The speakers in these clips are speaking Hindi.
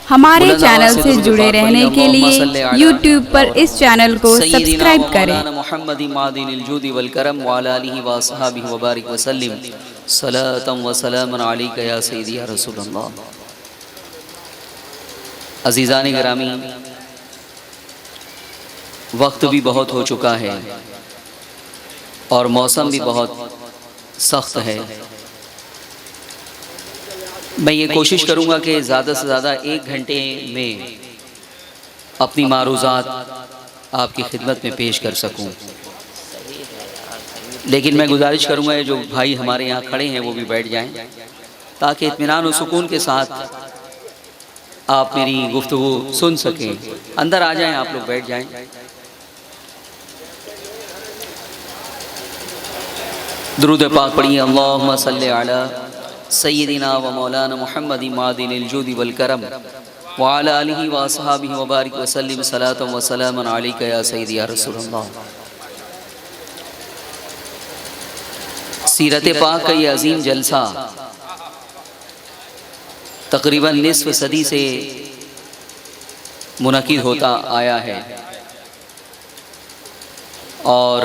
हमारे चैनल से जुड़े रहने के लिए YouTube पर इस चैनल को सब्सक्राइब करें। मुहम्मद मादिनिल जूदी वल करम व अला आलिहि व अस्हाबिहि व बारिक वसल्लिम सलातम व सलामन अलैका या सय्यदी या रसूलल्लाह। अज़ीज़ान गिरामी, वक्त भी बहुत हो चुका है और मौसम भी बहुत सख्त है। मैं ये कोशिश करूँगा कि ज़्यादा से ज़्यादा 1 घंटे में अपनी मारूज़ात आपकी खिदमत में पेश कर सकूँ, लेकिन मैं गुजारिश करूँगा ये जो भाई हमारे यहाँ खड़े हैं वो भी बैठ जाएं ताकि इत्मीनान और सुकून के साथ आप मेरी गुफ्तगू सुन सकें। अंदर आ जाएं, आप लोग बैठ जाएं। दुरूद पाक पढ़िए। अल्लाहुम्मा सल्ली अला सय्यदिना व मौलाना मुहम्मद मादिनिल जूदी वल करम व अला आलिहि व अस्हाबिहि व बारिक वसल्लिम सलातम व सलामन अलैका या सय्यदी या रसूलल्लाह। सीरत पाक का ये अजीम जलसा तकरीबन निस्फ सदी से मुनक़िद होता आया है और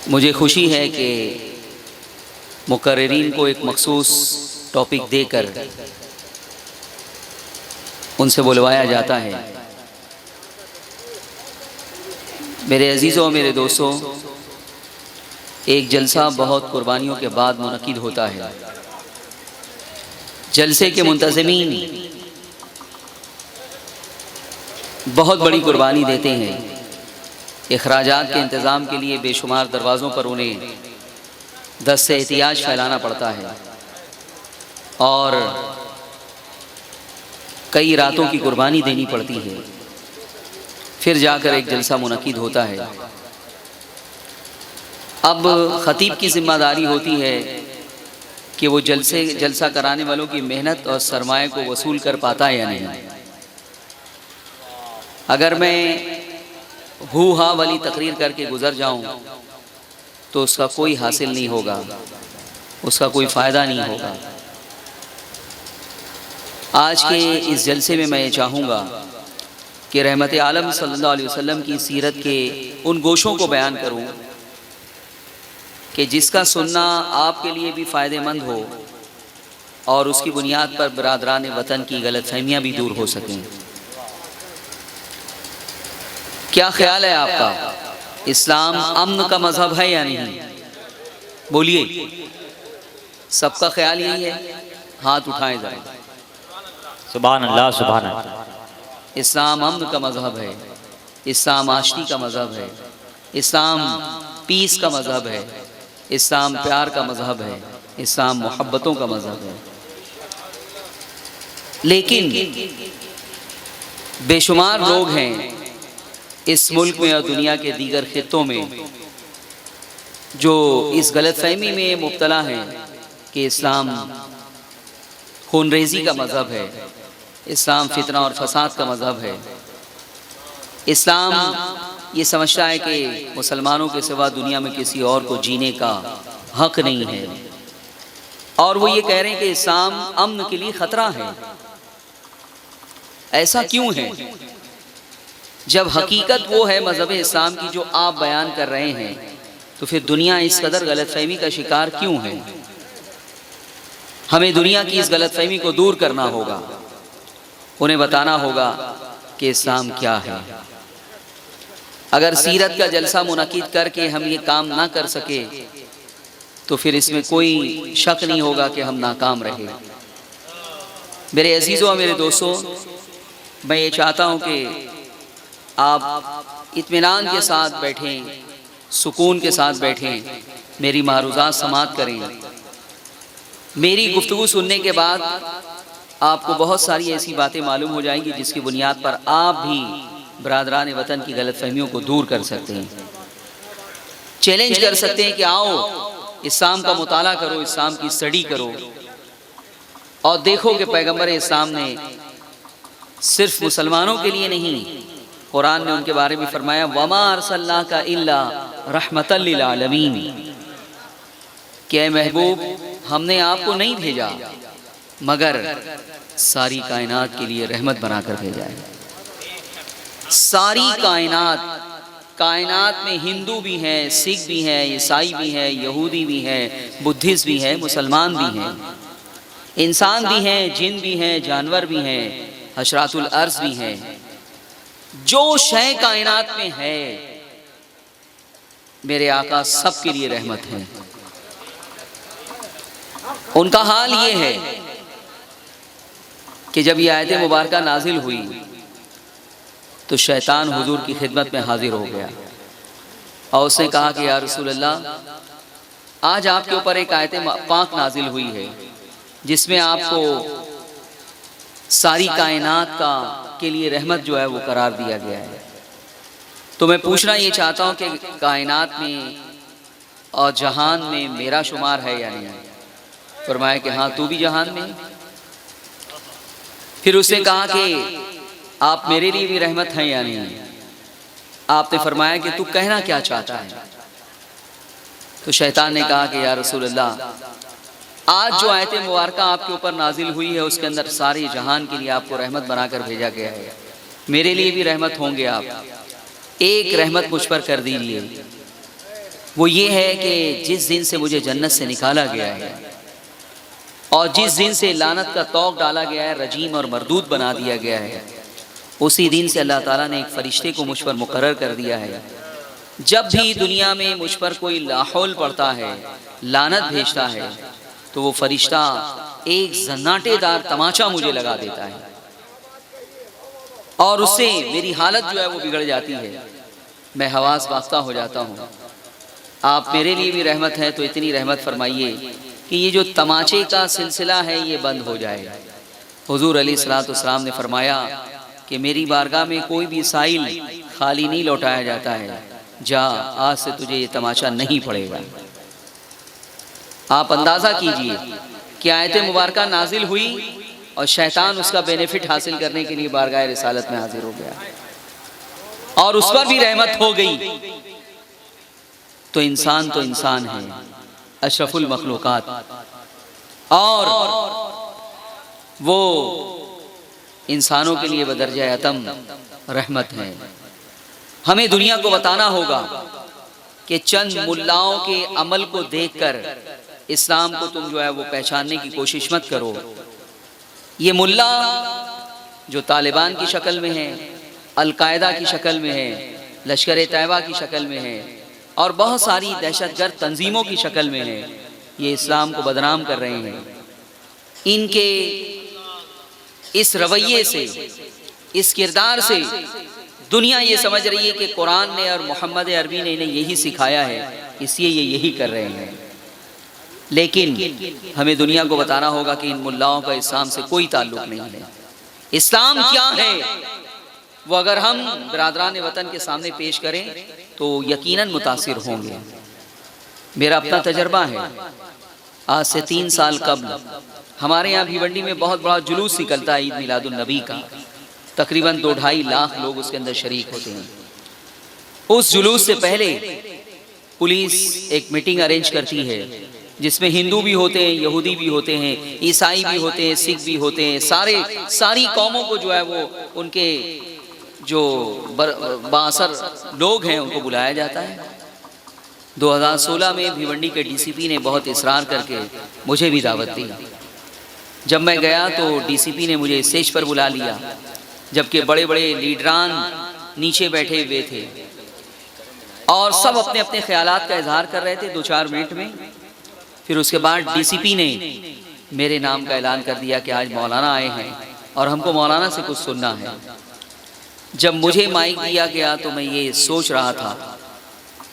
मुझे खुशी है कि मुकर्रिरीन को एक मखसूस टॉपिक देकर उनसे बुलवाया जाता है। मेरे अजीज़ों, मेरे दोस्तों, एक जलसा बहुत कुर्बानियों के बाद मुनक़िद होता है। जलसे के मुंतज़मीन बहुत बड़ी कुर्बानी देते हैं। इखराजात के इंतज़ाम के लिए बेशुमार दरवाज़ों पर उन्हें दस्त एहतियाज फैलाना पड़ता है और कई रातों की कुर्बानी देनी पड़ती है, फिर जाकर एक जलसा मुनक़िद होता है। अब ख़तीब की ज़िम्मेदारी होती है कि वो जलसा कराने वालों की मेहनत और सरमाए को वसूल कर पाता है या नहीं। अगर मैं हू हा वाली तकरीर करके गुज़र जाऊं तो उसका कोई हासिल नहीं होगा, उसका कोई फ़ायदा नहीं होगा। आज के इस जलसे में मैं ये चाहूँगा कि रहमत आलम सल्लल्लाहु अलैहि वसल्लम की सीरत के उन गोशों को बयान करूँ कि जिसका सुनना आपके लिए भी फ़ायदेमंद हो और उसकी बुनियाद पर बरादरान वतन की गलतफहमियाँ भी दूर हो सकें। क्या ख्याल है आपका, इस्लाम अमन का मज़हब है या नहीं? बोलिए, सबका ख्याल यही है? हाथ उठाएं जरा। सुभान अल्लाह, सुभान अल्लाह। इस्लाम अमन का मज़हब है, इस्लाम आशिकी का मज़हब है, इस्लाम पीस का मज़हब है, इस्लाम प्यार का मज़हब है, इस्लाम मोहब्बतों का मज़हब है। लेकिन बेशुमार लोग हैं इस मुल्क में और दुनिया के दीगर खित्तों में जो इस गलतफहमी में मुब्तला हैं कि इस्लाम खूनरेज़ी का मज़हब है, इस्लाम फितना और फसाद का मज़हब है। इस्लाम ये समझता है कि मुसलमानों के सिवा दुनिया में किसी और को जीने का हक नहीं है और वो ये कह रहे हैं कि इस्लाम अमन के लिए ख़तरा है। ऐसा क्यों है जब हकीकत वो है मज़हब इस्लाम की जो आप बयान कर रहे हैं? तो फिर दुनिया इस कदर गलतफहमी का शिकार क्यों है? हमें दुनिया की इस गलतफहमी को दूर करना होगा, उन्हें बताना होगा कि इस्लाम क्या है। अगर सीरत का जलसा मुनक़िद करके हम ये काम ना कर सके तो फिर इसमें कोई शक नहीं होगा कि हम नाकाम रहे। मेरे अजीज़ों, मेरे दोस्तों, मैं ये चाहता हूँ कि आप इत्मीनान के साथ बैठें, सुकून के साथ बैठें, मेरी मारूज़ात समाअत करें। मेरी गुफ्तगू सुनने के बाद आपको बहुत सारी ऐसी बातें मालूम हो जाएंगी जिसकी बुनियाद पर आप भी बरादरान वतन की गलतफहमियों को दूर कर सकते हैं, चैलेंज कर सकते हैं कि आओ इस्लाम का मुताला करो, इस्लाम की स्टडी करो और देखो कि पैगंबर इस्लाम ने सिर्फ मुसलमानों के लिए नहीं, कुरान ने उनके बारे में फरमाया वमा अरसलनाका इल्ला रहमतल लिल आलमीन, कि महबूब हमने आपको नहीं भेजा मगर सारी कायनात के लिए रहमत बनाकर भेजा है। सारी कायनात, कायनात में हिंदू भी हैं, सिख भी हैं, ईसाई भी हैं, यहूदी भी हैं, बुद्धिस्ट भी हैं, मुसलमान भी हैं, इंसान भी हैं, जिन भी हैं, जानवर भी हैं, हशरातुल अर्ज भी हैं। जो शय कायनात में है मेरे आका सबके लिए रहमत है। उनका हाल ये है कि जब ये आयत मुबारक नाजिल हुई तो शैतान हुजूर की खिदमत में हाजिर हो गया और उसने कहा कि या रसूल अल्लाह, आज आपके ऊपर एक आयत पाक नाजिल हुई है जिसमें आपको सारी कायनात का के लिए रहमत जो है वो करार दिया गया है। तो मैं पूछना ये चाहता हूँ कि कायनात में और जहान में मेरा शुमार है या नहीं? फरमाया कि हाँ, तू भी जहान में। फिर उसने कहा कि आप मेरे लिए भी रहमत हैं या नहीं? आपने फरमाया कि तू कहना क्या चाहता है? तो शैतान ने कहा कि या रसूल अल्लाह, आज जो आयत मुबारक आपके ऊपर नाजिल हुई है उसके अंदर सारे जहान के लिए आपको रहमत बनाकर भेजा गया है, मेरे लिए भी रहमत होंगे आप। एक रहमत मुझ पर कर दीजिए, वो ये है कि जिस दिन से मुझे जन्नत से निकाला गया है और जिस दिन से लानत का तौक डाला गया है, रजीम और मरदूद बना दिया गया है, उसी दिन से अल्लाह ताला ने एक फरिश्ते को मुझ पर मुकर्रर कर दिया है। जब भी दुनिया में मुझ पर कोई लाहौल पड़ता है, लानत भेजता है, तो वो फरिश्ता एक जन्नाटेदार तमाचा मुझे लगा देता है और उससे मेरी हालत जो है वो बिगड़ जाती है, मैं हवास बाख्ता हो जाता हूँ। आप मेरे लिए भी रहमत है, तो इतनी रहमत फरमाइए कि ये जो तमाचे का सिलसिला है ये बंद हो जाए। हुजूर अलैहिस्सलाम ने फरमाया कि मेरी बारगाह में कोई भी साइल खाली नहीं लौटाया जाता है, जा आज से तुझे ये तमाचा नहीं पड़ेगा। आप अंदाज़ा कीजिए कि आयत मुबारक नाजिल हुई और शैतान उसका बेनिफिट हासिल करने के लिए बारगाह रिसालत में हाजिर हो गया और उस पर भी रहमत हो गई। तो इंसान है, अशरफुल मखलूकात, और वो इंसानों के लिए बदरजा अतम रहमत है। हमें दुनिया को बताना होगा कि चंद मुल्लाओं के अमल को देखकर इस्लाम को तुम जो है वो पहचानने की कोशिश मत करो। ये मुल्ला जो तालिबान की शक्ल में है, अल-कायदा की शक्ल में है, लश्कर तैयबा की शक्ल में है और बहुत सारी दहशतगर्द तंजीमों की शक्ल में है, ये इस्लाम को बदनाम कर रहे हैं। इनके इस रवैये से, इस किरदार से दुनिया ये समझ रही है कि कुरान ने और मोहम्मद अरबी ने इन्हें यही सिखाया है, इसलिए ये यही कर रहे हैं। लेकिन हमें दुनिया को बताना होगा कि इन मुल्लाओं का इस्लाम से कोई ताल्लुक नहीं है। इस्लाम क्या है वो अगर हम बिरादरान वतन के सामने पेश करें तो यकीनन मुतासिर होंगे। मेरा अपना तजर्बा है, आज से 3 साल कबल हमारे यहाँ भिवंडी में बहुत बड़ा जुलूस निकलता है ईद मिलादुन नबी का, तकरीबन 2-2.5 लाख लोग उसके अंदर शरीक होते हैं। उस जुलूस से पहले पुलिस एक मीटिंग अरेंज करती है जिसमें हिंदू भी होते हैं, यहूदी भी होते हैं, ईसाई भी होते हैं, सिख भी होते हैं, सारी कौमों को जो है वो उनके जो बासर लोग हैं उनको बुलाया जाता है। 2016 में भिवंडी के डीसीपी ने बहुत इसरार करके मुझे भी दावत दी। जब मैं गया तो डीसीपी ने मुझे स्टेज पर बुला लिया, जबकि बड़े बड़े लीडरान नीचे बैठे हुए थे और सब अपने अपने ख्यालात का इजहार कर रहे थे 2-4 मिनट में। फिर उसके बाद डीसीपी ने मेरे नाम का ऐलान कर दिया कि आज मौलाना आए हैं और हमको मौलाना से कुछ सुनना है। जब मुझे माइक दिया गया तो मैं ये सोच रहा था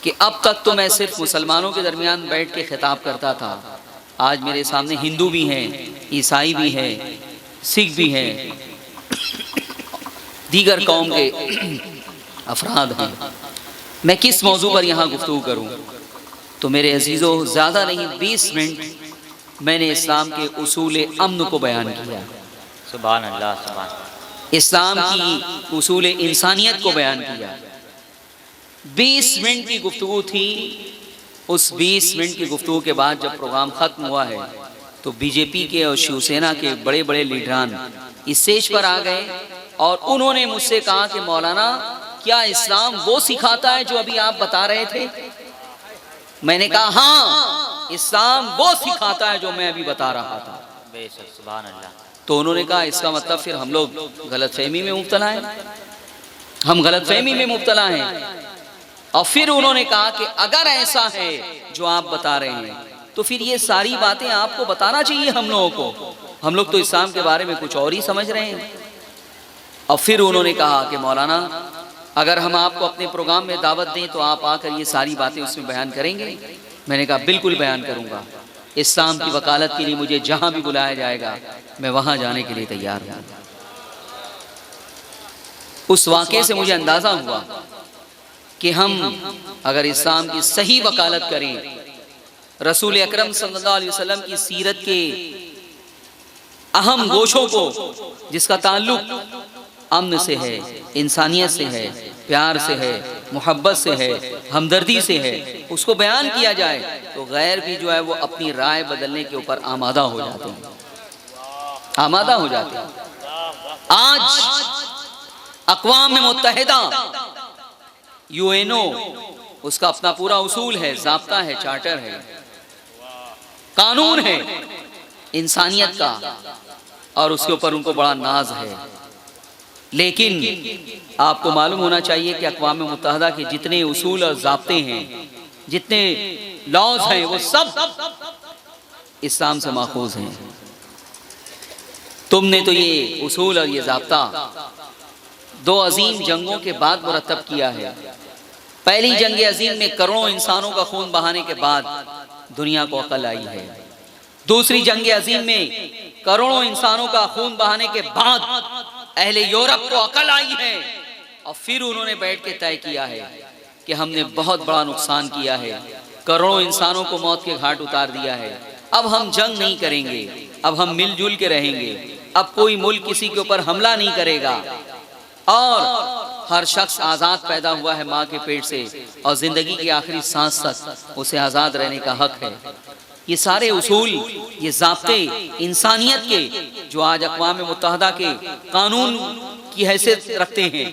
कि अब तक तो मैं सिर्फ मुसलमानों के दरमियान बैठ के खिताब करता था, आज मेरे सामने हिंदू भी हैं, ईसाई भी हैं, सिख भी हैं, दीगर कौम के अफराद हैं। मैं किस मौजू पर यहाँ गुफ्तगू करूँ? तो मेरे अजीज़ों, ज़्यादा नहीं 20 मिनट मैंने इस्लाम के उसूल अमन को बयान किया। सुभान अल्लाह, सुभान। इस्लाम की उसूल इंसानियत को बयान किया। 20 मिनट की गुफ्तगू थी। उस 20 मिनट की गुफ्तगू के बाद जब प्रोग्राम ख़त्म हुआ है तो बीजेपी के और शिवसेना के बड़े बड़े लीडरान इस स्टेज पर आ गए और उन्होंने मुझसे कहा कि मौलाना क्या इस्लाम वो सिखाता है जो अभी आप बता रहे थे? मैंने कहा हाँ, इस्लाम वो सिखाता है जो मैं अभी बता रहा था। बेशक, सुभान अल्लाह। तो उन्होंने कहा इसका मतलब फिर हम लोग गलतफहमी में मुब्तला हैं, हम गलतफहमी में मुब्तला हैं। और फिर उन्होंने कहा कि अगर ऐसा है जो आप बता रहे हैं तो फिर ये सारी बातें आपको बताना चाहिए हम लोगों को, हम लोग तो इस्लाम के बारे में कुछ और ही समझ रहे हैं। और फिर उन्होंने कहा कि मौलाना अगर हम आपको अपने प्रोग्राम में दावत दें तो आप आकर ये सारी बातें उसमें बयान करेंगे? मैंने कहा बिल्कुल बयान करूंगा, इस्लाम की वकालत के लिए मुझे जहां भी बुलाया जाएगा मैं वहां जाने के लिए तैयार हूं। उस वाक़े से मुझे अंदाजा हुआ कि हम अगर इस्लाम की सही वकालत करें, रसूल अकरम सल्लल्लाहु अलैहि वसल्लम की सीरत के अहम गोशों को जिसका ताल्लुक अमन से है, इंसानियत से है, प्यार से है, मोहब्बत से है, हमदर्दी से है, उसको बयान किया जाए तो गैर भी जो है वो अपनी राय बदलने के ऊपर आमादा हो जाते हैं, आमादा हो जाते हैं। आज अक़वाम मुत्तहिदा यूएनओ, उसका अपना पूरा उसूल है, ज़ाब्ता है, चार्टर है, कानून है इंसानियत का, और उसके ऊपर उनको बड़ा नाज है। लेकिन आपको मालूम होना चाहिए कि अक़वाम मुत्तहिदा के जितने उसूल और ज़ाब्ते हैं, जितने लॉज हैं, वो सब इस्लाम से माखूज हैं। तुमने तो ये उसूल और ये ज़ाब्ता 2 अजीम जंगों के बाद मुरतब किया है। पहली जंग अजीम में करोड़ों इंसानों का खून बहाने के बाद दुनिया को अकल आई है। दूसरी जंग अजीम में करोड़ों इंसानों का खून बहाने के बाद अहले यूरोप को अकल आई है, और फिर उन्होंने बैठ के तय किया है कि हमने बहुत बड़ा नुकसान किया है, करोड़ों इंसानों को मौत के घाट उतार दिया है, अब हम जंग नहीं करेंगे, अब हम मिलजुल के रहेंगे, अब कोई मुल्क किसी के ऊपर हमला नहीं करेगा, और हर शख्स आज़ाद पैदा हुआ है माँ के पेट से और ज़िंदगी की आखिरी सांस तक उसे आज़ाद रहने का हक है। ये सारे उसूल, ये ज़ाब्ते इंसानियत के जो आज अक़वाम मुत्तहिदा के कानून की हैसियत रखते हैं,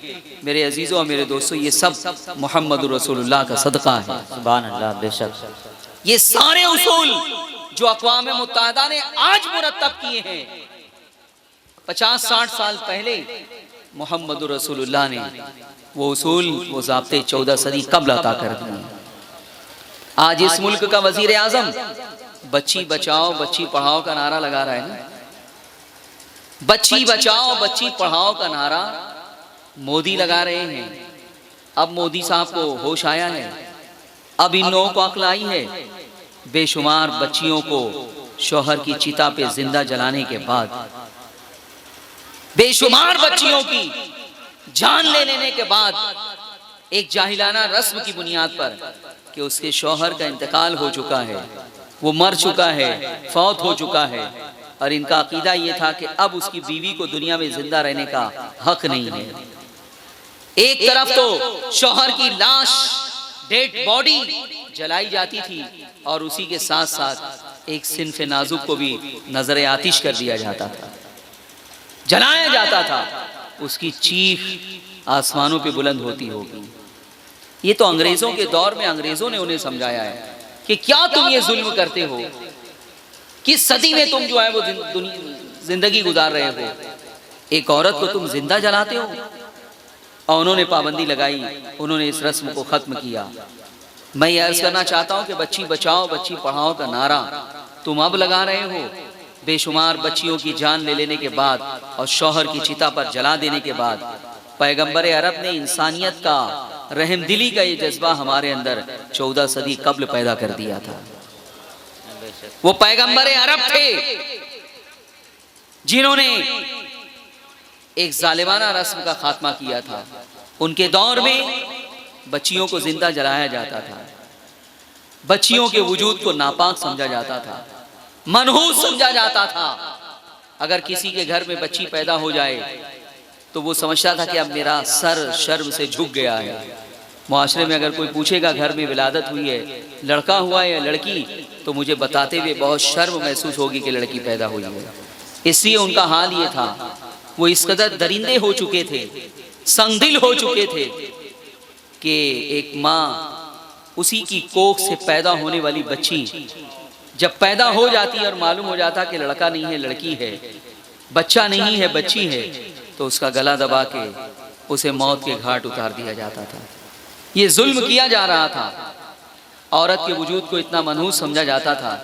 मेरे अजीज़ों और मेरे दोस्तों, ये सब मोहम्मद रसूलुल्लाह का सदका है। सुभान अल्लाह। बेशक, ये सारे उसूल जो अक़वाम मुत्तहिदा ने आज मुरतब किए हैं, 50-60 साल पहले मोहम्मद रसूलुल्लाह ने वो उसूल, वो ज़ाब्ते 14 सदी कब्ल अता कर दिए। आज इस मुल्क का वज़ीर आज़म बच्ची बचाओ बच्ची पढ़ाओ का नारा लगा रहा है ना, बच्ची बचाओ बच्ची पढ़ाओ का नारा मोदी लगा रहे हैं। अब मोदी साहब को होश आया है, अब इन लोगों को अक्ल आई है। बेशुमार बच्चियों को शौहर की चिता पे जिंदा जलाने के बाद, बेशुमार बच्चियों की जान ले लेने के बाद, एक जाहिलाना रस्म की बुनियाद पर कि उसके शौहर का इंतकाल हो चुका है, वो मर चुका है, फौत हो चुका है, और इनका अकीदा ये था कि अब उसकी बीवी को दुनिया में जिंदा रहने का हक नहीं है। एक तरफ तो शौहर की लाश, डेड बॉडी जलाई जाती थी, और उसी के साथ साथ एक सिन्फ नाजुक को भी नजर आतिश कर दिया जाता था, जलाया जाता था। उसकी चीख आसमानों पे बुलंद होती होगी। ये तो अंग्रेजों के दौर में अंग्रेजों ने उन्हें समझाया है कि क्या तुम ये जुल्म करते हो, किस सदी में तुम जो है वो जिंदगी गुजार रहे हो, एक औरत को तुम जिंदा जलाते हो। और उन्होंने पाबंदी लगाई, उन्होंने इस रस्म को खत्म किया। मैं ये अर्ज करना चाहता हूँ कि बच्ची बचाओ बच्ची पढ़ाओ का नारा तुम अब लगा रहे हो, बेशुमार बच्चियों की जान ले लेने के बाद और शौहर की चिता पर जला देने के बाद पैगंबर अरब ने इंसानियत का, रहमदिली का ये जज्बा हमारे अंदर 14 सदी कब्ल पैदा कर दिया था। वो पैगंबर अरब थे जिन्होंने एक जालिमाना रस्म का खात्मा किया था। उनके दौर में बच्चियों को जिंदा जलाया जाता था, बच्चियों के वजूद को नापाक समझा जाता था, मनहूस समझा जाता था। अगर किसी के घर में बच्ची पैदा हो जाए तो वो समझता था कि अब मेरा सर शर्म से झुक गया है, मुआशरे में अगर कोई पूछेगा घर में विलादत हुई है, लड़का हुआ है या लड़की, तो मुझे बताते हुए बहुत शर्म महसूस होगी कि लड़की पैदा हुई है। इसलिए उनका हाल ये था, वो इस कदर दरिंदे हो चुके थे, संगदिल हो चुके थे कि एक माँ उसी की कोख से पैदा होने वाली बच्ची जब पैदा हो जाती और मालूम हो जाता कि लड़का नहीं है लड़की है, बच्चा नहीं है बच्ची है, तो उसका गला दबा के उसे मौत के घाट उतार दिया जाता था। ये जुल्म किया जा रहा था। औरत के वजूद को इतना मनहूस समझा जाता था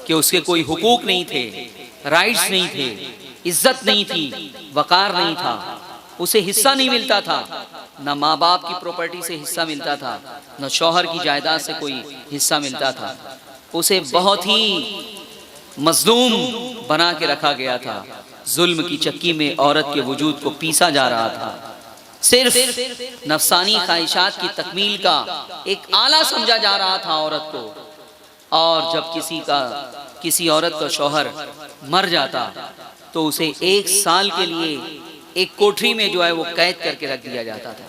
कि उसके कोई हुकूक नहीं थे, राइट्स नहीं थे, इज्जत नहीं थी, वकार नहीं था, उसे हिस्सा नहीं मिलता था, न माँ बाप की प्रॉपर्टी से हिस्सा मिलता था, न शौहर की जायदाद से कोई हिस्सा मिलता था। उसे बहुत ही मजलूम बना के रखा गया था। जुल्म की चक्की में औरत के वजूद को पीसा जा रहा था। सिर्फ नफसानी ख्वाहिशात की तकमील का एक आला समझा जा रहा था औरत को। और जब किसी औरत का शौहर मर जाता तो उसे 1 साल के लिए एक कोठरी में जो है वो कैद करके रख दिया जाता था।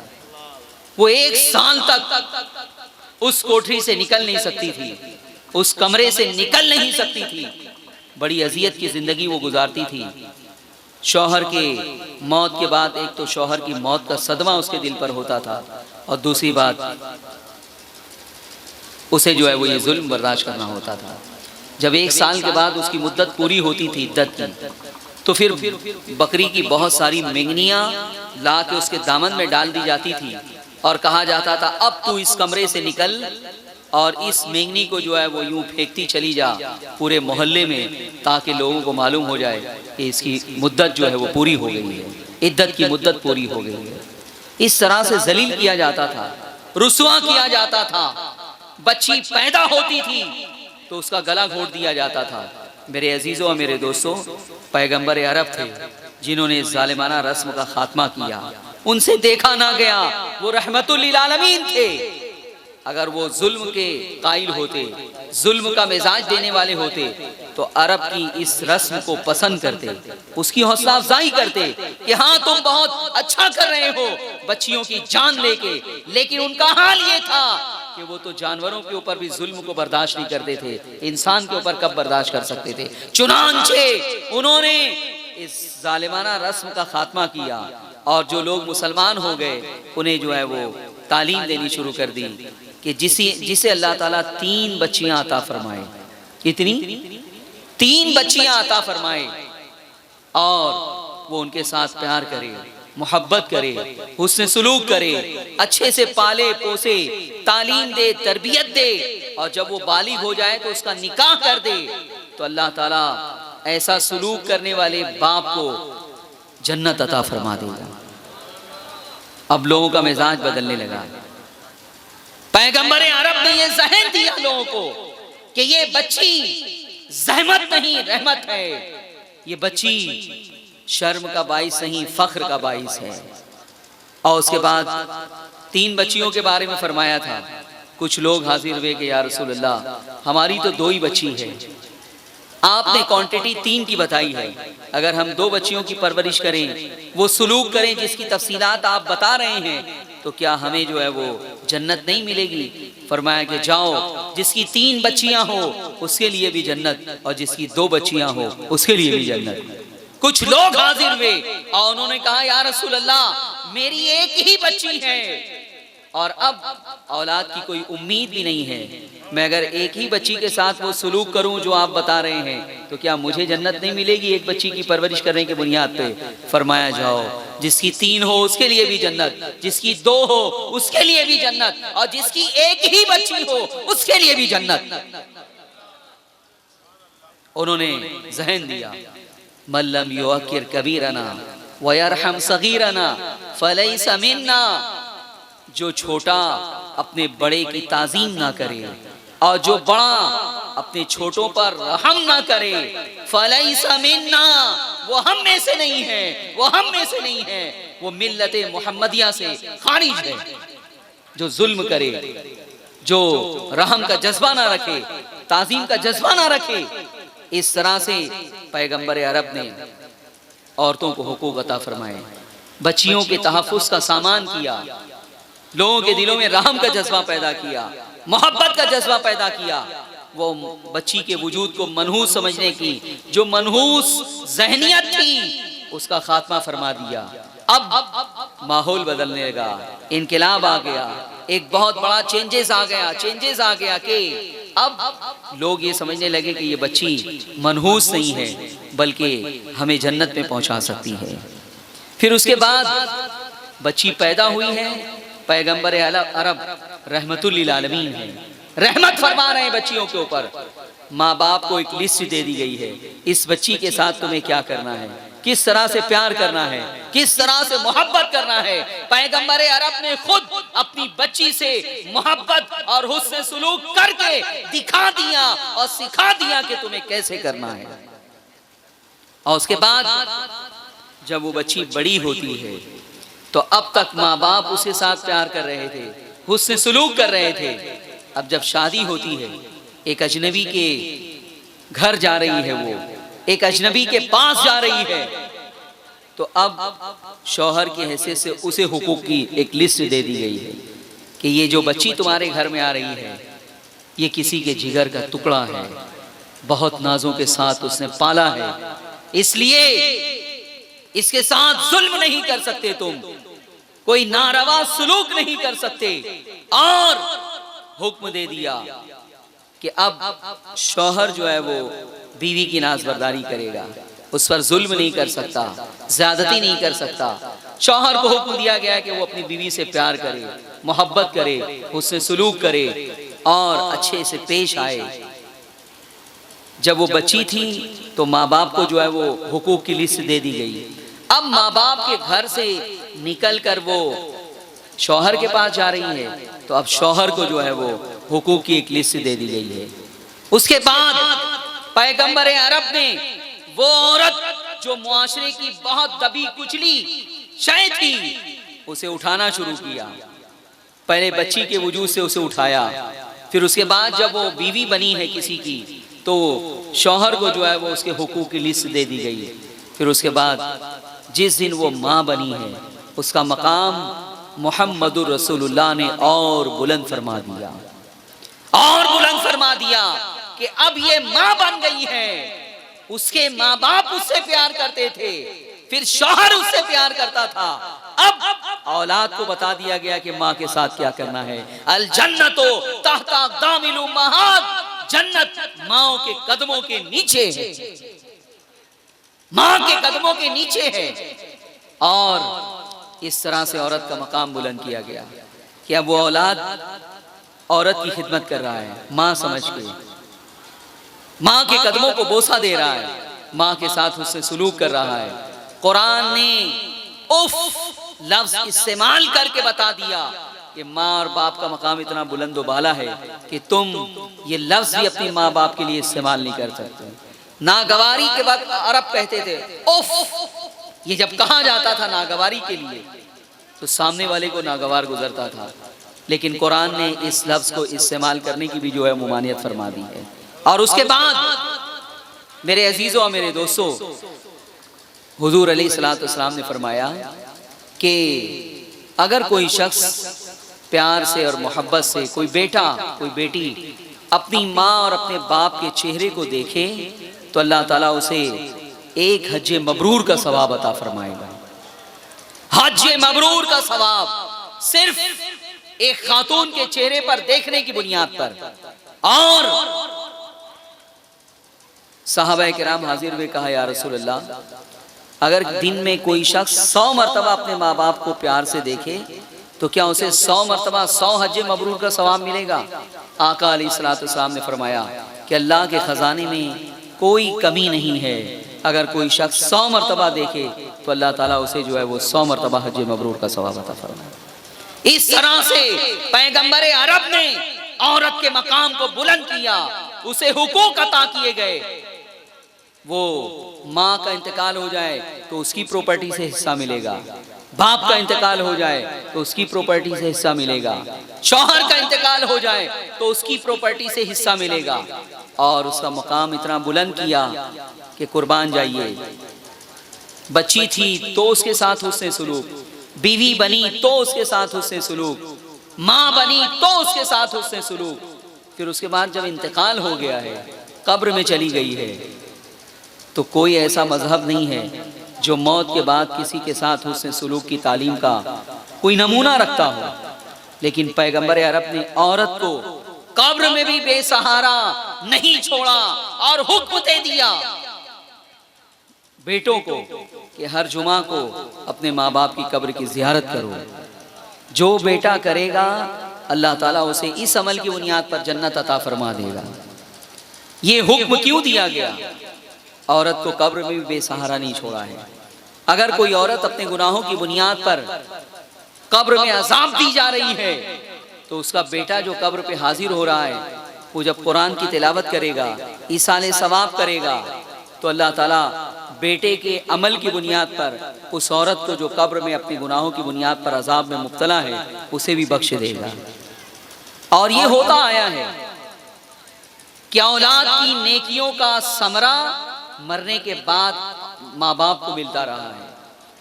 वो 1 साल तक उस कोठरी से निकल नहीं सकती थी, उस कमरे से निकल नहीं सकती थी। बड़ी अजियत की जिंदगी वो गुजारती थी। शौहर के मौत के बाद एक तो शौहर की मौत का सदमा उसके दिल पर होता था, और दूसरी बात उसे जो है वो ये जुल्म बर्दाश्त करना होता था। जब 1 साल के बाद उसकी मुद्दत पूरी होती थी इद्दत की, तो फिर बकरी की बहुत सारी मेंगनियां ला के उसके दामन में डाल दी जाती थी और कहा जाता था अब तू इस कमरे से निकल और इस मेंगनी को जो है वो यूं फेंकती चली जा पूरे मोहल्ले में, ताकि लोगों को मालूम हो जाए कि इसकी मुद्दत जो है वो पूरी हो गई है, इद्दत की मुद्दत पूरी हो गई है। इस तरह से जलील किया जाता था, रुसवा किया जाता था। बच्ची पैदा होती थी तो उसका गला घोट दिया जाता था। मेरे अजीजों और मेरे दोस्तों, पैगंबर अरब थे जिन्होंने इस जालिमाना रस्म का खात्मा किया। उनसे देखा ना गया, वो रहमतुल लिल आलमीन थे। अगर वो जुल्म के कायल होते, जुल्म का मिजाज देने वाले होते, तो अरब की इस रस्म को पसंद करते, उसकी हौसला अफजाई करते कि हाँ तुम बहुत अच्छा कर रहे हो बच्चियों की जान लेके। लेकिन उनका हाल ये था कि वो तो जानवरों के ऊपर भी जुल्म को बर्दाश्त नहीं करते थे, इंसान के ऊपर कब बर्दाश्त कर सकते थे। चुनांचे उन्होंने इस जालिमाना रस्म का खात्मा किया, और जो लोग मुसलमान हो गए उन्हें जो है वो तालीम देनी शुरू कर दी कि जिसे अल्लाह ताला 3 बच्चियां अता फरमाए। कितनी? 3 बच्चियां अता फरमाए, और वो उनके साथ प्यार करे, मोहब्बत करे, हुस्न सुलूक करे, अच्छे से पाले पोसे, तालीम दे, तरबियत दे, और जब वो बालिग हो जाए तो उसका निकाह कर दे, तो अल्लाह ताला ऐसा सुलूक करने वाले बाप को जन्नत अता फरमा देगा। अब लोगों का मिजाज बदलने लगा। पैगंबर अरब ने ये ज़हन दिया लोगों को कि ये बच्ची जहमत नहीं रहमत है, ये बच्ची शर्म का बाइस नहीं फख्र का बाइस है। और उसके बाद 3 बच्चियों के बारे में फरमाया था। कुछ लोग हाजिर हुए कि या रसूल अल्लाह हमारी तो 2 ही बच्ची है, आपने क्वांटिटी 3 की बताई है, अगर हम 2 बच्चियों की परवरिश करें, वो सुलूक करें जिसकी तफसीलात आप बता रहे हैं, तो क्या हमें जो है वो जन्नत नहीं मिलेगी? फरमाया कि जाओ, जिसकी 3 बच्चियां हो उसके लिए भी जन्नत, और जिसकी 2 बच्चियां हो उसके लिए भी जन्नत। कुछ लोग हाजिर हुए और उन्होंने कहा या रसूल अल्लाह मेरी 1 ही बच्ची है और अब औलाद की कोई उम्मीद भी नहीं है, मैं अगर 1 ही बच्ची के साथ वो सुलूक करूं जो आप बता रहे हैं, तो क्या मुझे जन्नत नहीं मिलेगी 1 बच्ची की परवरिश करने के बुनियाद पे? फरमाया जाओ, जिसकी 3 हो उसके लिए भी जन्नत, जिसकी 2 हो उसके लिए भी जन्नत, और जिसकी 1 ही बच्ची हो उसके लिए भी जन्नत। उन्होंने ज़हन दिया, मल्लम युअक्किर कबीरना व यरहम सगीरना फलैसा मिन्ना, जो छोटा अपने बड़े की ताजीम ना करे और जो बड़ा अपने छोटों पर रहम ना करे, फलैसा मिन्ना, वो हम में से नहीं है, वो हम में से नहीं है, वो मिल्लत मुहम्मदिया से खारिज है। जो जुल्म करे, जो रहम का जज्बा ना रखे, ताजीम का जज्बा ना रखे, इस तरह से पैगंबर अरब ने औरतों को हुकूक अता फरमाए, बच्चियों के तहफ़्फ़ुज़ का सामान किया। लोगों के दिलों में रहम का जज्बा पैदा किया, मोहब्बत का जज्बा पैदा किया। वो बच्ची के वजूद को मनहूस समझने की जो मनहूस जहनियत थी उसका खात्मा फरमा दिया। अब माहौल बदलने लगा, इनकलाब आ गया, एक बहुत बड़ा चेंजेस आ गया कि अब लोग ये समझने लगे कि ये बच्ची मनहूस नहीं है बल्कि हमें जन्नत में पहुंचा सकती है। फिर उसके बाद बच्ची पैदा हुई है, पैगंबर अरब रहमतुल लिल आलमीन है, रहमत फरमा रहे हैं बच्चियों के ऊपर। माँ बाप को एक लिस्ट दे दी गई है, इस बच्ची के साथ तुम्हें क्या करना है, किस तरह से प्यार करना है, किस तरह से मोहब्बत करना है। पैगंबर अरब ने खुद अपनी बच्ची से मोहब्बत और हुस्न सुलूक करके दिखा दिया और सिखा दिया कि तुम्हें कैसे करना है। और उसके बाद जब वो बच्ची बड़ी होती है तो अब तक माँ बाप उसके साथ प्यार कर रहे थे, हुस्न सुलूक कर रहे थे। अब जब शादी होती है, एक अजनबी के घर जा रही है, वो एक अजनबी के पास जा रही है, तो अब शौहर की हैसियत से उसे हुकूक की एक लिस्ट दे दी गई है कि ये जो बच्ची तुम्हारे घर में आ रही है ये किसी के जिगर का टुकड़ा है, बहुत नाजों के साथ उसने पाला है, इसलिए इसके साथ जुल्म नहीं कर सकते, तुम कोई नारवा सुलूक नहीं कर सकते। और हुक्म दे दिया कि अब शौहर जो है वो बीवी की नाज़बरदारी करेगा, उस पर जुल्म नहीं कर सकता, ज्यादती नहीं कर सकता। शौहर को हुक्म दिया गया कि वो अपनी बीवी से प्यार करे, मोहब्बत करे, उससे सुलूक करे और अच्छे से पेश आए। जब वो बच्ची थी तो माँ बाप को जो है वो हुकूक की लिस्ट दे दी गई। अब माँ बाप के घर से निकल कर वो शौहर के पास जा रही है तो अब शौहर को जो है वो हुकूक की एक लिस्ट दे दी गई है। उसके बाद पैगंबर अरब ने वो औरत जो मुआशरे की बहुत दबी कुचली शय थी उसे उठाना शुरू किया। पहले बच्ची के वजूद से उसे उठाया, फिर उसके बाद जब वो बीवी बनी है किसी की तो शौहर को जो है वो उसके हुकूक की लिस्ट दे दी गई। फिर उसके बाद जिस दिन वो माँ बनी है उसका मकाम मुहम्मदुर रसूलुल्लाह ने और बुलंद फरमा दिया कि अब ये माँ बन गई है। उसके माँ बाप उससे प्यार करते थे, फिर शौहर उससे प्यार करता था। अब औलाद को बता दिया गया कि माँ के साथ क्या करना है। अल जन्नतो तहता अक़दामिल उम्महात, जन्नत माँओं के कदमों के नीचे है, माँ के कदमों के नीचे है। और इस तरह से औरत का मकाम बुलंद किया गया कि अब वो औलाद औरत की खिदमत कर रहा है, माँ समझ के माँ के कदमों को बोसा दे रहा है, माँ के साथ उससे सुलूक कर रहा है। कुरान ने उफ लफ्ज इस्तेमाल करके बता दिया कि माँ और बाप का मकाम इतना बुलंद व बाला है कि तुम ये लफ्ज भी अपनी माँ बाप के लिए इस्तेमाल नहीं कर सकते। नागवारी के वक्त अरब कहते थे उफ, ये जब कहा जाता था नागवारी के लिए तो सामने वाले को नागवार गुजरता था, लेकिन कुरान ने इस लफ्ज को इस्तेमाल करने की भी जो है मुमानियत फरमा दी है। और उसके बाद मेरे अजीजों और मेरे दोस्तों, हुजूर अलैहिस्सलातु वस्सलाम ने फरमाया कि अगर कोई शख्स प्यार से और मोहब्बत से, कोई बेटा कोई बेटी अपनी माँ और अपने बाप के चेहरे को देखे तो अल्लाह ताला उसे एक हज मबरूर का सवाब अता फरमाएगा। हज मबरूर का सवाब सिर्फ एक खातून के चेहरे पर देखने की बुनियाद पर। और सहाबाए किराम हाजिर हुए, कहा या रसूल अल्लाह, अगर दिन में कोई शख्स 100 मरतबा अपने माँ बाप को प्यार से देखे तो क्या उसे 100 मरतबा 100 हज मबरूर का सवाब मिलेगा? आका अलैहिस्सलातु वस्सलाम ने फरमाया कि अल्लाह के खजाने में कोई कमी नहीं है। अगर कोई शख्स 100 मरतबा देखे तो अल्लाह ताला उसे जो है वो 100 मरतबा हज मबरूर का सवाब अता फरमाए। इस तरह से पैगंबर अरब ने औरत के मकाम को बुलंद किया, उसे हुकूक अता किए गए। वो माँ का इंतकाल हो जाए तो उसकी प्रॉपर्टी से हिस्सा मिलेगा, बाप का इंतकाल हो जाए तो उसकी प्रॉपर्टी से हिस्सा मिलेगा, शौहर का इंतकाल हो जाए तो उसकी प्रॉपर्टी से हिस्सा मिलेगा। और उसका मकाम इतना बुलंद किया कि कुर्बान जाइए, बच्ची थी तो उसके साथ उसने सुलूक, बीवी बनी तो उसके साथ उसने सुलूक, माँ बनी तो उसके साथ उसने सुलूक, फिर उसके बाद जब इंतकाल हो गया है, कब्र में चली गई है, तो कोई ऐसा मजहब नहीं है जो मौत के बाद किसी के साथ हुस्न सुलूक की तालीम का कोई नमूना रखता हो। लेकिन पैगंबर अरब ने औरत को कब्र में भी बेसहारा नहीं छोड़ा और हुक्म दे दिया बेटों को कि हर जुमा को अपने माँ बाप की कब्र की जियारत करो। जो बेटा करेगा अल्लाह ताला उसे इस अमल की बुनियाद पर जन्नत अता फरमा देगा। ये हुक्म क्यों दिया गया? औरत को कब्र में भी बेसहारा नहीं छोड़ा है। अगर कोई औरत अपने गुनाहों की बुनियाद पर कब्र में अजाब दी जा रही है, तो उसका बेटा जो कब्र पे हाजिर हो रहा है, वो जब कुरान की तिलावत करेगा, ईसाले सवाब करेगा, तो अल्लाह ताला बेटे के अमल की बुनियाद पर उस औरत को जो कब्र में अपने गुनाहों की बुनियाद पर अजाब में मुब्तला है, उसे भी बख्श देगा। और ये होता आया है कि औलाद की नेकियों का समरा मरने के बाद माँ बाप को मिलता रहा है।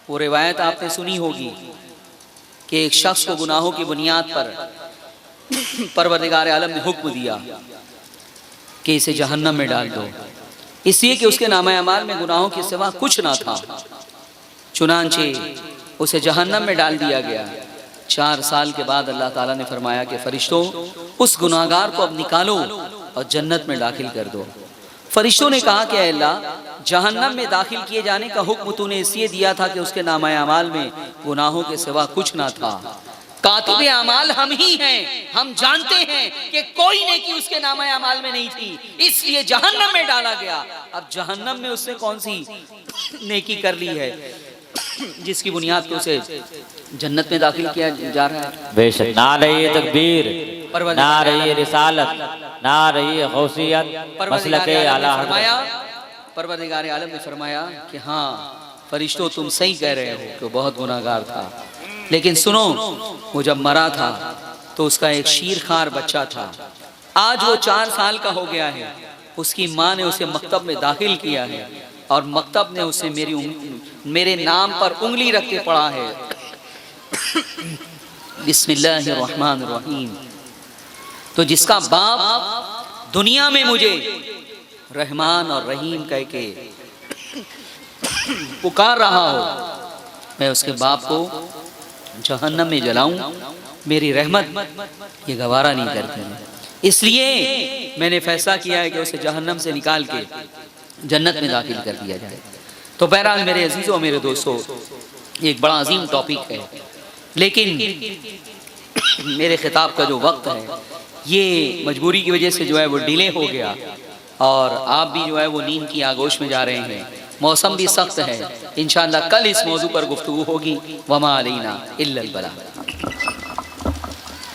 वो रिवायत आपने सुनी होगी कि एक शख्स को गुनाहों की बुनियाद पर परवरदिगार आलम ने हुक्म दिया कि इसे जहन्नम में डाल दो, इसलिए कि उसके नामा अमाल में गुनाहों के सिवा कुछ ना था। चुनांचे उसे जहन्नम में डाल दिया गया। 4 साल के बाद अल्लाह ताला ने फरमाया कि फरिश्तों, उस गुनाहगार को अब निकालो और जन्नत में दाखिल कर दो। फरिश्तों ने कहा कि अल्लाह, जहन्नम में दाखिल किए जाने का हुक्म तूने इसलिए दिया था कि उसके नामा अमाल में गुनाहों के सिवा कुछ ना था। कातिबे अमाल हम ही हैं, हम जानते हैं कि कोई नेकी उसके नामा अमाल में नहीं थी, इसलिए जहन्नम में डाला गया। अब जहन्नम में उसने कौन सी नेकी कर ली है जिसकी बुनियाद पे उसे जन्नत में दाखिल किया जा रहा है? बेशक ना रही तकबीर, ना रही रिसालत, ना रही गौसियत, मसलके आला हज़रत। परवरदिगार आलम ने फरमाया कि हाँ फरिश्तों, तुम सही कह रहे हो कि बहुत गुनाहगार था, लेकिन सुनो, वो जब मरा था तो उसका एक शीरखार बच्चा था। आज वो 4 साल का हो गया है। उसकी माँ ने उसे मकतब में दाखिल किया है और मकतब ने उसे मेरे नाम पर उंगली रख के पढ़ा है, बिस्मिल्लाहिर्रहमानिर्रहीम। तो जिसका बाप दुनिया में मुझे रहमान और रहीम कह के पुकार रहा हो, मैं उसके बाप को जहन्नम में जलाऊं, मेरी रहमत ये गवारा नहीं करती। इसलिए मैंने फैसला किया है कि उसे जहन्नम से निकाल के जन्नत में दाखिल कर दिया जाए। तो बहरहाल मेरे अजीजों, मेरे दोस्तों, एक बड़ा अजीम टॉपिक है, लेकिन मेरे खिताब का जो वक्त है ये मजबूरी की वजह से जो है वो डिले हो गया, और आप भी जो है वो नींद की आगोश में जा रहे हैं। मौसम भी सख्त है। इंशाअल्लाह कल इस मौजू पर गुफ्तगू होगी। वमा अलैना इल्लल बलाग।